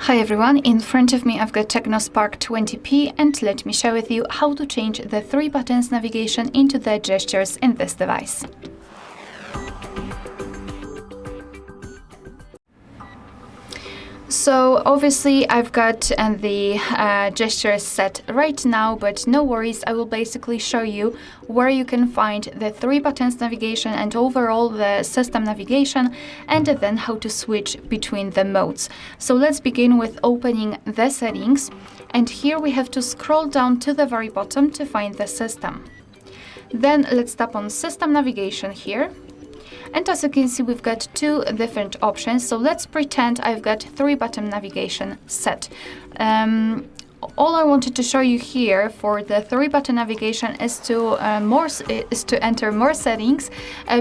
Hi everyone, in front of me I've got TECNO Spark 20p and let me share with you how to change the 3 buttons navigation into the gestures in this device. So obviously I've got the gestures set right now, but no worries, I will basically show you where you can find the 3 buttons navigation and overall the system navigation, and then how to switch between the modes. So let's begin with opening the settings, and here we have to scroll down to the very bottom to find the system. Then let's tap on system navigation here. And as you can see, we've got 2 different options. So let's pretend I've got 3 button navigation set. All I wanted to show you here for the 3 button navigation is to enter more settings,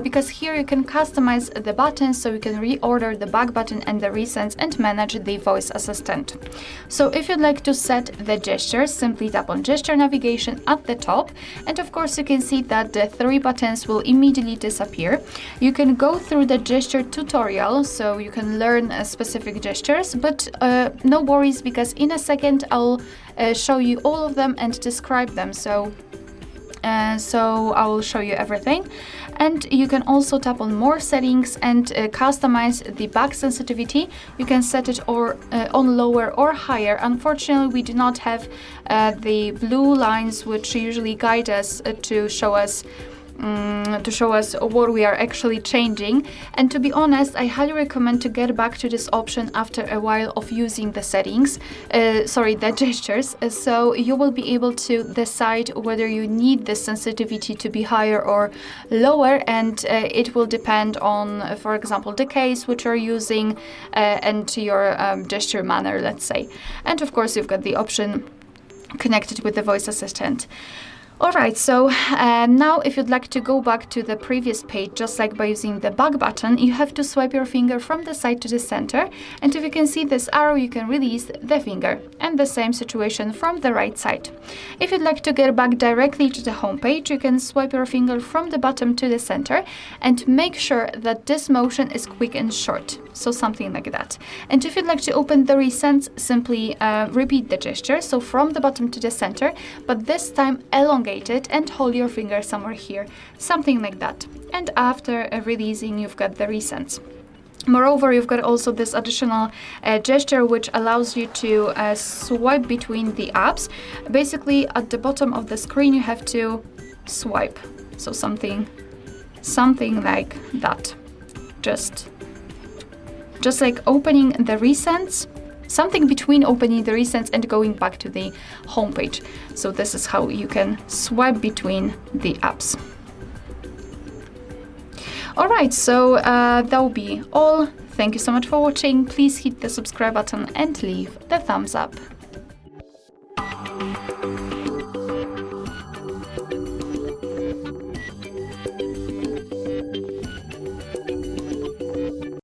because here you can customize the buttons, so you can reorder the back button and the recents and manage the voice assistant. So if you'd like to set the gestures, simply tap on gesture navigation at the top, and of course you can see that the 3 buttons will immediately disappear. You can go through the gesture tutorial, so you can learn specific gestures, but no worries, because in a second I'll show you all of them and describe them. So I will show you everything, and you can also tap on more settings and customize the back sensitivity. You can set it on lower or higher. Unfortunately, we do not have the blue lines which usually guide us to show us what we are actually changing. And to be honest, I highly recommend to get back to this option after a while of using the settings, the gestures, so you will be able to decide whether you need the sensitivity to be higher or lower, and it will depend on, for example, the case which you're using and your gesture manner, let's say. And of course, you've got the option connected with the voice assistant. Alright, so now if you'd like to go back to the previous page, just like by using the back button, you have to swipe your finger from the side to the center, and if you can see this arrow, you can release the finger, and the same situation from the right side. If you'd like to get back directly to the home page, you can swipe your finger from the bottom to the center, and make sure that this motion is quick and short, so something like that. And if you'd like to open the recents, simply repeat the gesture, so from the bottom to the center, but this time elongate it and hold your finger somewhere here, something like that. And after releasing, you've got the recents. Moreover, you've got also this additional gesture which allows you to swipe between the apps. Basically, at the bottom of the screen, you have to swipe, so something like that. Just like opening the recents, something between opening the recents and going back to the home page. So this is how you can swipe between the apps. Alright, so that will be all. Thank you so much for watching. Please hit the subscribe button and leave the thumbs up.